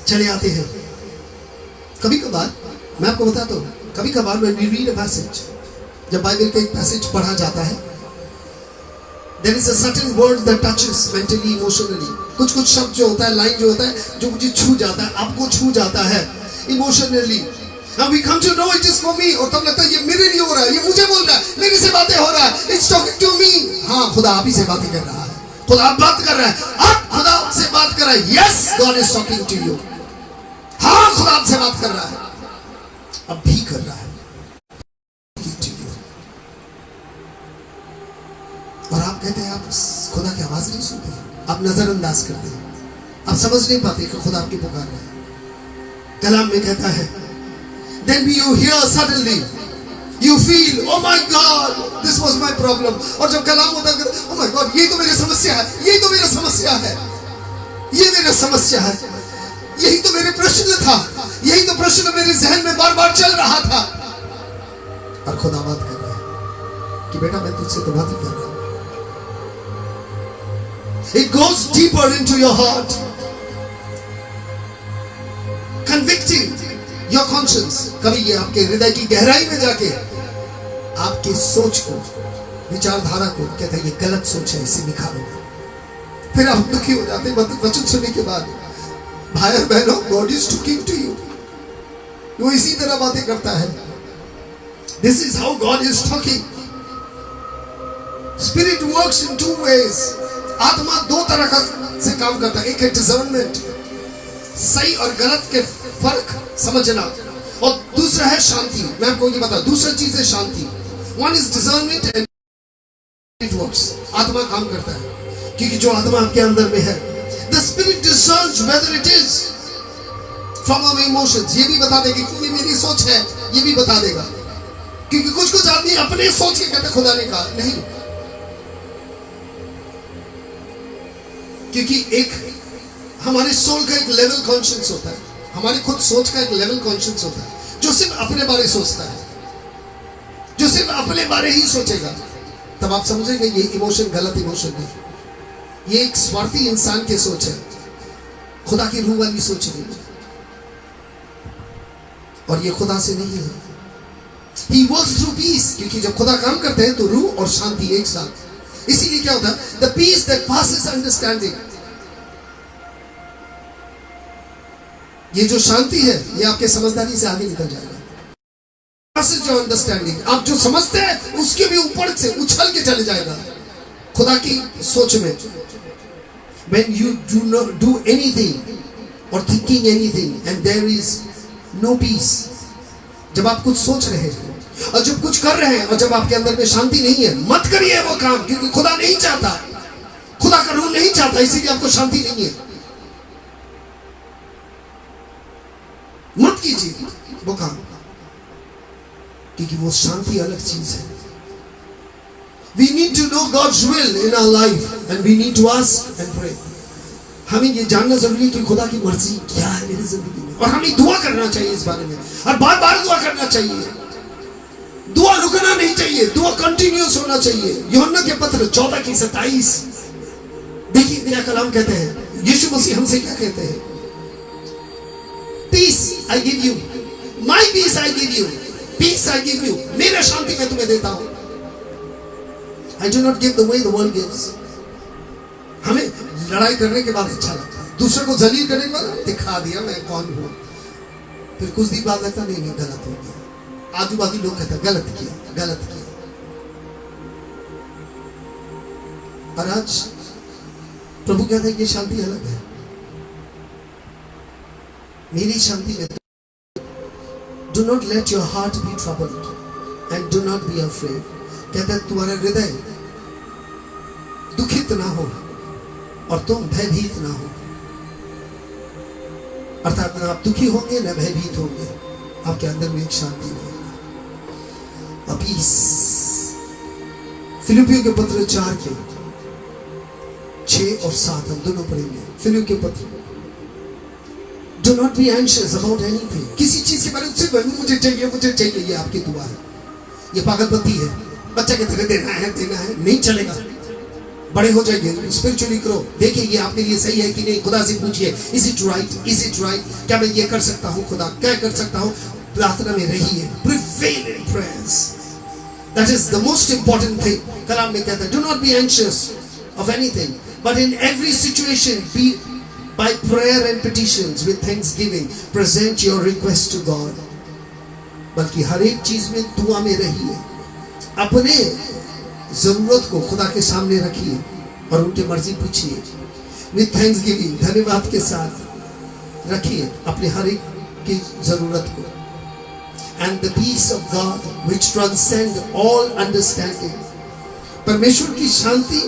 चले आते हैं। कभी कभार मैं आपको बताता हूँ, कभी कभार when we read a passage, जब बाइबल का एक पैसेज पढ़ा जाता है, there is a certain word that touches mentally, emotionally. कुछ कुछ शब्द जो होता है, लाइन जो होता है, जो मुझे छू जाता है, आपको छू जाता है emotionally. Now we come to know it is for me, और तब लगता है ये मेरे लिए हो रहा है, ये मुझे बोल रहा है, मेरे से बातें हो रहा है, it's talking to me। हाँ, खुदा आप ही से बातें कर रहा है, खुदा आप बात कर रहा है, अब खुदा आपसे बात कर रहा है। Yes, God is talking to you। हाँ, खुदा आपसे बात कर रहा है, अब भी कर रहा है। और आप कहते हैं आप खुदा की आवाज नहीं सुनते, आप नजरअंदाज करते हैं, आप समझ नहीं पाते कि खुदा आपकी पुकार रहा है। कलाम में कहता है, then you hear suddenly, you feel, oh my God, this was my problem। और जब कलाम होता है, oh my God, यही तो मेरी समस्या है, यही तो मेरी समस्या है, ये मेरी समस्या है, यही तो मेरे प्रश्न था, यही तो प्रश्न मेरे जहन में बार बार चल रहा था। और खुदा बात कर रहा है कि बेटा मैं तुझसे तो बात ही कर रहा हूं। It goes deeper into your heart, convicting your conscience। कभी ये आपके हृदय की गहराई में जाके आपकी सोच को, विचारधारा को कहता है ये गलत सोच है, इसे निकालो। फिर आप दुखी हो जाते हैं वचन सुनने के बाद। भाई और बहनों, God is talking to you। वो इसी तरह बातें करता है। This is how God is talking। Spirit works in two ways। आत्मा दो तरह का से काम करता है, एक है डिसर्नमेंट, सही और गलत के फर्क समझना, और दूसरा है शांति। मैं आपको ये बता, दूसरा चीज है शांति। One is discernment and it works. आत्मा काम करता है क्योंकि जो आत्मा आपके अंदर में है, the spirit discerns whether it is from our emotions. ये भी बता देगा कि ये मेरी सोच है, ये भी बता देगा, क्योंकि कुछ कुछ आदमी अपने सोच के कहते खुदा ने कहा नहीं, क्योंकि एक हमारे सोल का एक लेवल कॉन्शियस होता है, हमारी खुद सोच का एक लेवल कॉन्शियस होता है, जो सिर्फ अपने बारे सोचता है, जो सिर्फ अपने बारे ही सोचेगा। तब आप समझेंगे ये इमोशन गलत इमोशन है, ये एक स्वार्थी इंसान की सोच है, खुदा की रूह वाली सोच नहीं है, और ये खुदा से नहीं है। He works through peace, क्योंकि जब खुदा काम करते हैं तो रूह और शांति एक साथ। इसीलिए क्या होता है, the peace that passes understanding। ये जो शांति है ये आपके समझदारी से आगे निकल जाएगा। passes your understanding, आप जो समझते हैं उसके भी ऊपर से उछल के चले जाएगा खुदा की सोच में। when you do not do anything or thinking anything and there is no peace, जब आप कुछ सोच रहे हैं और जब कुछ कर रहे हैं और जब आपके अंदर में शांति नहीं है, मत करिए वो काम, क्योंकि खुदा नहीं चाहता, खुदा का रूह नहीं चाहता, इसीलिए आपको शांति नहीं है। मत कीजिए वो काम, क्योंकि वो शांति अलग चीज है। We need to know God's will in our life and we need to ask and pray। हमें ये जानना जरूरी है कि खुदा की मर्जी क्या है मेरी जिंदगी में, और हमें दुआ करना चाहिए इस बारे में, और बार बार दुआ करना चाहिए। दुआ रुकना नहीं चाहिए, दुआ कंटिन्यूस होना चाहिए। यूहन्ना के पत्र 14:27 देखिए, मेरा कलाम कहते हैं, यीशु मसीह हमसे क्या कहते हैं, peace I give you, my peace I give you, peace I give you, मेरा शांति मैं तुम्हें देता हूं। I do not give the way the world gives. हमें लड़ाई करने के बाद अच्छा लगता है, दूसरे को जलील करने के बाद दिखा दिया मैं कौन हूं, फिर कुछ दिन बाद लगता नहीं गलत हो गया। आजू बाजू लोग कहते हैं गलत किया, गलत किया। और आज प्रभु कहते हैं ये शांति अलग है, मेरी शांति में। Do not let your heart be troubled and do not be afraid. कहते हैं तुम्हारा हृदय दुखित ना हो और तुम भयभीत ना हो। अर्थात ना आप दुखी होंगे ना भयभीत होंगे, आपके अंदर में एक शांति रहेगा, पीस। फिलिपियों के पत्र 4:6 और 7 हम दोनों पढ़ेंगे। फिलिपियों के पत्र, do not be anxious about anything. किसी चीज के बारे में सिर्फ मुझे चाहिए, ये आपकी दुआ है। ये पागलपंती है, बच्चा के तरह देना है नहीं चलेगा। बड़े हो जाइए, स्पिरिचुअली ग्रो। देखिए ये आपके लिए सही है कि नहीं, खुदा से पूछिए, is it right, is it right, क्या मैं ये कर सकता हूँ खुदा, क्या कर सकता हूँ। प्रार्थना में रहिए, prevail in prayers, that is the most important thing. कलाम में कहता है, do not be anxious of anything but in every situation be by prayer and petitions with thanksgiving present your request to God। बल्कि हर एक चीज में दुआ में रहिए, अपने जरूरत को खुदा के सामने रखिए और उनकी मर्जी पूछिए with thanksgiving, धन्यवाद के साथ रखिए अपने हर एक की जरूरत को। and the peace of God which transcend all understanding, परमेश्वर की शांति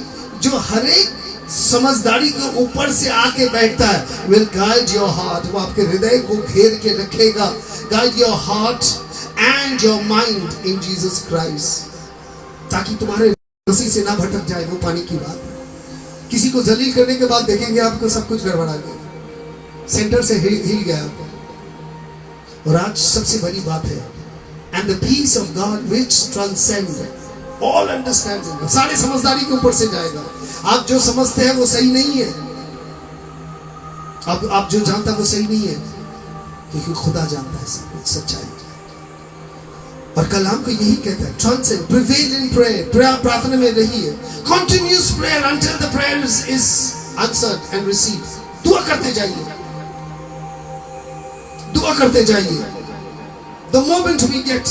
जो हर एक समझदारी के ऊपर से आके बैठता है, will guide your heart, वो आपके हृदय को घेर के रखेगा। guide your heart and your mind in Jesus Christ, ताकि तुम्हारे मसीह से ना भटक जाए। वो पानी की बात है। किसी को जलील करने के बाद देखेंगे आपको सब कुछ गड़बड़ा गया, सेंटर से हिल गया। और आज सबसे बड़ी बात है, and the peace of God which transcend all understanding, सारे समझदारी के ऊपर से जाएगा। आप जो समझते हैं वो सही नहीं है, आप जो जानता है वो सही नहीं है, क्योंकि खुदा जानता है सब कुछ, सच्चाई। और कलाम को यही कहता है, ट्रांसेंड, प्रिवेल इन प्रेयर, प्रार्थना में रहिए, continuous prayer until the prayer is answered and received. दुआ करते जाइए, दुआ करते जाइए। The moment we get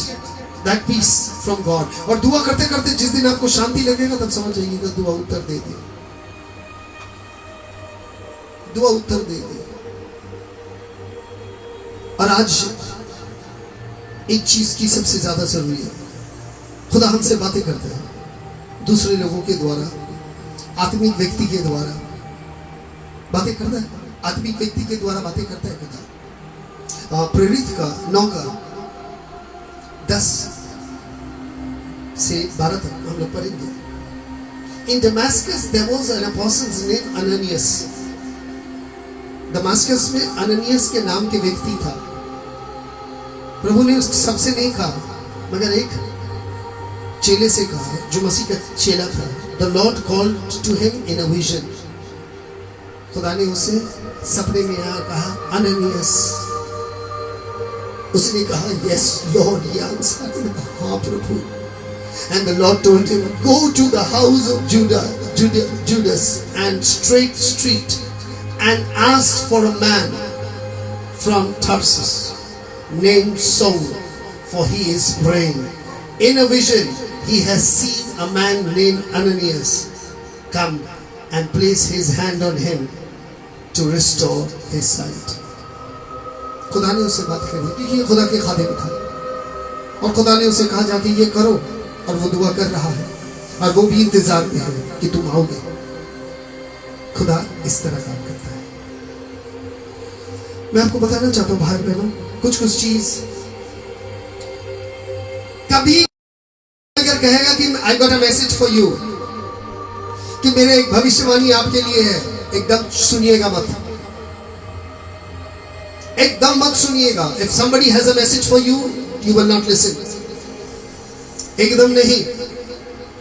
that peace from God, और दुआ करते करते जिस दिन आपको शांति लगेगा तब समझ जाइएगा दुआ उत्तर दे दी, दुआ उत्तर दे दी। और आज एक चीज की सबसे ज्यादा जरूरी है, खुदा हमसे बातें करते हैं दूसरे लोगों के द्वारा, आत्मिक व्यक्ति के द्वारा बातें करता है, आत्मिक व्यक्ति के द्वारा बातें करता है खुदा। प्रेरित का 9 का 10 से 12 तक हम लोग पढ़ेंगे। In Damascus there was an apostle named Ananias। Damascus में अननियस के नाम के व्यक्ति था। प्रभु ने उस सबसे नहीं कहा, मगर एक चेले से कहा जो मसीह का चेला था। The Lord called to him in a vision। खुदा ने उसे सपने में आकर कहा, अननियस। उसने कहा, yes Lord, he answered, हाँ प्रभु। And the Lord told him, go to the house of Judas and Straight Street and ask for a man from Tarsus named Saul, for he is praying. In a vision he has seen a man named Ananias come and place his hand on him to restore his sight। खुदा ने उससे बात करी, क्योंकि ये खुदा के खादिम था, और खुदा ने उसे कहा जाके ये करो, और वो दुआ कर रहा है, और वो भी इंतजार में है कि तुम आओगे। खुदा इस तरह काम करता है। मैं आपको बताना चाहता हूँ भाई बहनों, कुछ चीज कभी अगर कहेगा कि I got a message for you, कि मेरे एक भविष्यवाणी आपके लिए है, एकदम सुनिएगा मत, एकदम मत सुनिएगा। If somebody has a message for you, you will not listen। एकदम नहीं,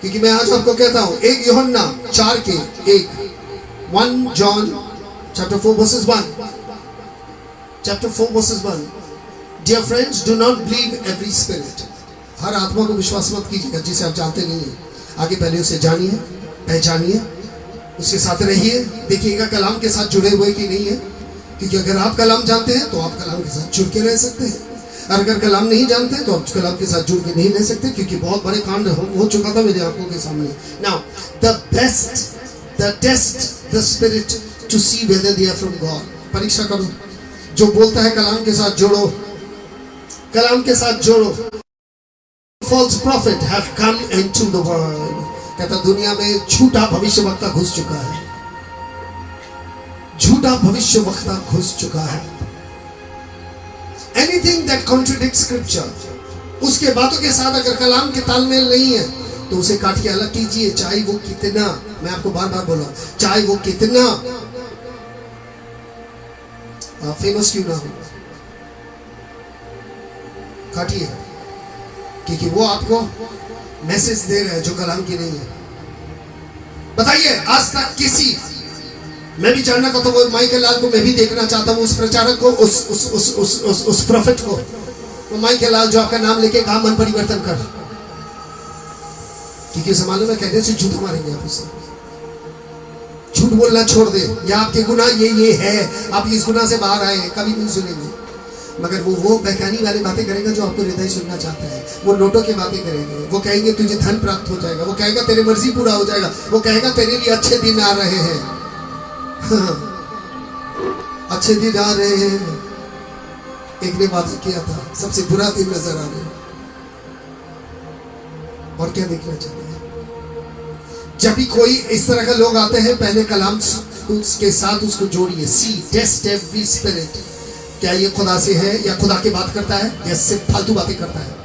क्योंकि मैं आज आपको कहता हूं, 1 यूहन्ना 4 के 1, 1 John chapter 4 verses 1, chapter 4 verses 1, dear friends, do not believe every spirit। हर आत्मा को विश्वास मत कीजिएगा जिसे आप जानते नहीं है। आगे पहले उसे जानिए, पहचानिए, उसके साथ रहिए, देखिएगा कलाम के साथ जुड़े हुए कि नहीं है, क्योंकि अगर आप कलाम जानते हैं तो आप कलाम के साथ जुड़ के रह सकते हैं, और अगर कलाम नहीं जानते तो आप कलाम के साथ जुड़ के नहीं रह सकते, क्योंकि बहुत बड़े कांड हो चुका था मेरी आंखों के सामने। Now the test the spirit to see whether they are from God. परीक्षा करो, जो बोलता है कलाम के साथ जोड़ो, कलाम के साथ जोड़ो। False prophet have come into the world. कहता दुनिया में झूठा भविष्यवक्ता घुस चुका है, झूठा भविष्यवक्ता घुस चुका है। Anything that contradicts scripture, उसके बातों के साथ अगर कलाम के तालमेल नहीं है तो उसे काट के अलग कीजिए, चाहे वो कितना, मैं आपको बार बार बोला, चाहे वो कितना फेमस क्यों ना हो, काटिए, क्योंकि वो आपको मैसेज दे रहा है जो कलाम की नहीं है। बताइए आज तक किसी, मैं भी जानना का तो वो माइकल लाल को मैं भी देखना चाहता हूँ, उस प्रचारक को, उस प्रोफेट को, वो माइकल लाल जो आपका नाम लेके कहा मन परिवर्तन कर, क्योंकि उसे मालूम है कहने से झूठ मारेंगे आप उसे। झूठ बोलना छोड़ दे, या आपके गुनाह ये है, आप इस गुनाह से बाहर आए हैं, कभी नहीं सुनेंगे। मगर वो बहकानी वाली बातें करेगा जो आपको हृदय सुनना चाहता है। वो नोटों की बातें करेंगे, वो कहेंगे तुझे धन प्राप्त हो जाएगा, वो कहेगा तेरी मर्जी पूरा हो जाएगा, वो कहेगा तेरे लिए अच्छे दिन आ रहे हैं। अच्छे दिन आ रहे हैं। एक ने वादा किया था सबसे बुरा दिन नजर आ रहे, और क्या देखना चाहिए? जब भी कोई इस तरह का लोग आते हैं, पहले कलाम उसके साथ उसको जोड़िए। सी टेस्ट एवरी स्पिरिट, क्या ये खुदा से है या खुदा की बात करता है या सिर्फ फालतू बातें करता है?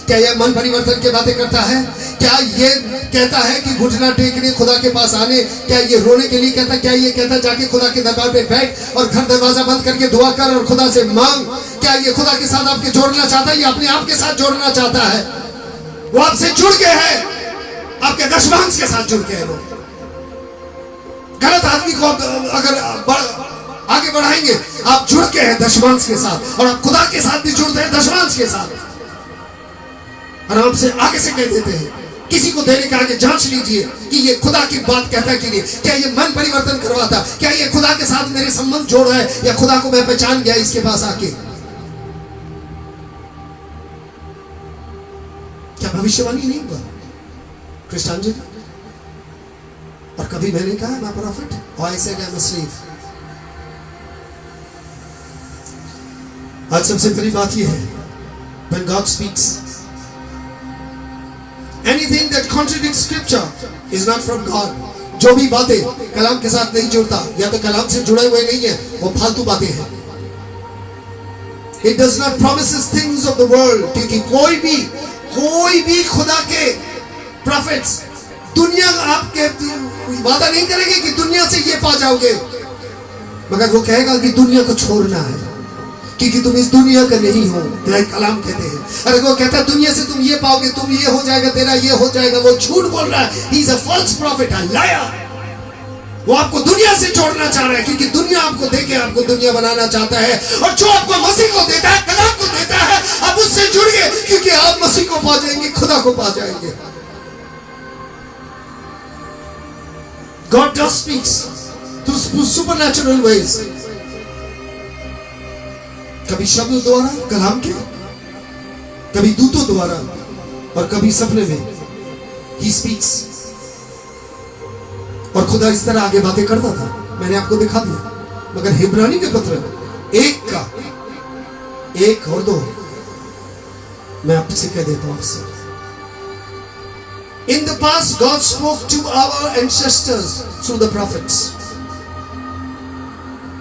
क्या यह मन परिवर्तन की बातें करता है? क्या ये कहता है कि घुटना टेकने खुदा के पास आने? क्या ये रोने के लिए कहता? क्या ये कहता जाके खुदा के दरबार पे बैठ और घर दरवाजा बंद करके दुआ कर और खुदा से मांग? क्या ये खुदा के साथ आपके जोड़ना चाहता है या अपने आप के साथ जोड़ना चाहता है? वो आपसे जुड़ गए हैं, आपके दशमांश के साथ जुड़ गए हैं। गलत आदमी को अगर आगे बढ़ाएंगे, आप जुड़ के हैं दशमांश के साथ, और आप खुदा के साथ भी जुड़ते हैं दशमांश के साथ। आराम से आगे से कह देते हैं, किसी को देने के आगे जांच लीजिए कि ये खुदा की बात कहता है कि नहीं, क्या ये मन परिवर्तन करवाता, क्या ये खुदा के साथ मेरे संबंध जोड़ रहा है, या खुदा को मैं पहचान गया इसके पास आके। क्या भविष्यवाणी नहीं हुआ क्रिस्टान जी? और कभी मैंने कहा मैं प्रॉफिट, और I said I am a slave. आज सबसे बड़ी बात यह है, when God speaks, anything that contradicts scripture is not from God. जो भी बातें कलाम के साथ नहीं जुड़ता, या तो कलाम से जुड़े हुए नहीं है, वो फालतू बातें हैं। It does not promises things of the world, क्योंकि कोई भी खुदा के prophets दुनिया आपके वादा नहीं करेंगे कि दुनिया से ये पा जाओगे, मगर वो कहेगा कि दुनिया को छोड़ना है, क्योंकि तुम इस दुनिया का नहीं हो। कलाम कहते हैं, अरे वो कहता है दुनिया से तुम ये पाओगे, तुम ये हो जाएगा, तेरा ये हो जाएगा, वो झूठ बोल रहा है। He is a false prophet, a liar. वो आपको दुनिया से जोड़ना चाह रहा है, क्योंकि दुनिया आपको देके आपको दुनिया बनाना चाहता है, और जो आपको मसीह को देता है, कलाम को देता है, आप उससे जुड़िए, क्योंकि आप मसीह को पा जाएंगे, खुदा को पा जाएंगे। God does speaks through supernatural ways. कभी शब्द द्वारा कलाम के, कभी दूतों द्वारा, और कभी सपने में He speaks। और खुदा इस तरह आगे बातें करता था, मैंने आपको दिखा दिया। मगर हिब्रानी के पत्र 1 और 2 मैं आपसे कह देता हूं आपसे। In the past, God spoke to our ancestors through the prophets.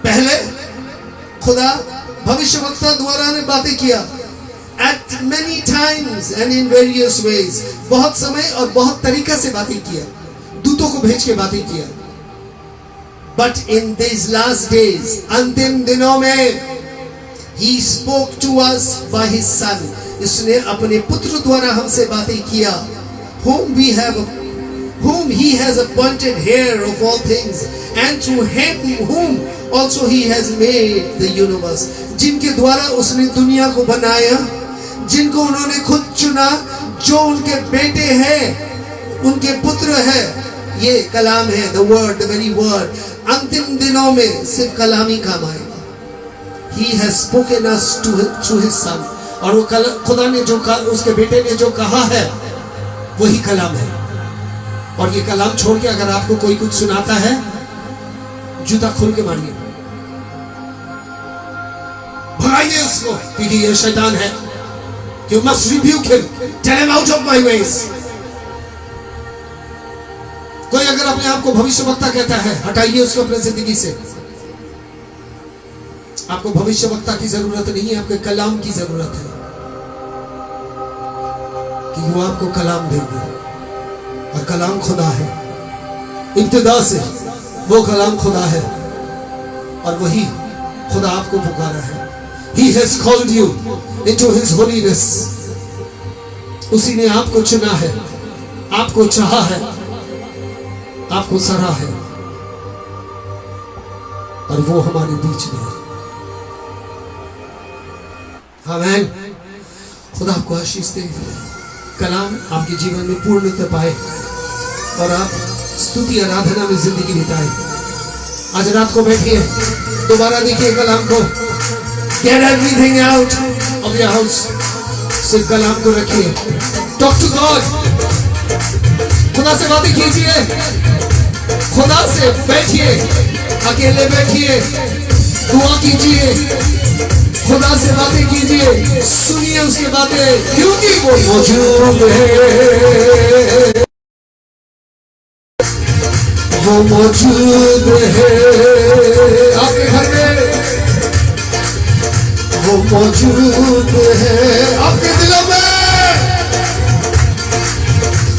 पहले खुदा भविष्यवक्ता द्वारा ने बातें किया, at many times and in various ways, बहुत समय और बहुत तरीका से बातें किया, दूतों को भेज के बातें किया। But in these last days, अंतिम दिनों में, He spoke to us by His Son. इसने अपने पुत्र द्वारा हमसे बातें किया, whom He has appointed heir of all things, and through whom also He has made the universe. जिनके द्वारा उसने दुनिया को बनाया, जिनको उन्होंने खुद चुना, जो उनके बेटे हैं, उनके पुत्र हैं, ये कलाम है, the word, the very word। अंतिम दिनों में सिर्फ कलाम ही काम आएगा। He has spoken us through His Son। और वो खुदा ने जो कहा, उसके बेटे ने जो कहा है, वही कलाम है। और ये कलाम छोड़ के अगर आपको कोई कुछ सुनाता है, जूता खोल के मारिए, भगाइए उसको, क्योंकि ये शैतान है। You must rebuke him, tell him out of my ways। कोई अगर अपने आप को भविष्यवक्ता कहता है, हटाइए उसको अपने जिंदगी से। आपको भविष्यवक्ता की जरूरत नहीं है, आपके कलाम की जरूरत है, कि वो आपको कलाम देंगे, और कलाम खुदा है। इब्तिदा से वो कलाम खुदा है, और वही खुदा आपको पुकारा है। He has called you into His holiness। उसी ने आपको चुना है, आपको चाहा है, आपको सराहा है और वो हमारे बीच में है। आमीन। खुदा आपको आशीष दे, कलाम आपके जीवन में पूर्णता पाए और आप स्तुति आराधना में जिंदगी बिताए। आज रात को बैठिए, दोबारा देखिए कलाम को। Get everything out of your house. सिर्फ कलाम को रखिए। Talk to God. खुदा से बातें कीजिए, खुदा से बैठिए, अकेले बैठिए, दुआ कीजिए, खुदा से बातें कीजिए, सुनिए उसकी बातें, क्योंकि वो मौजूद है, वो मौजूद है आपके घर में, वो मौजूद है आपके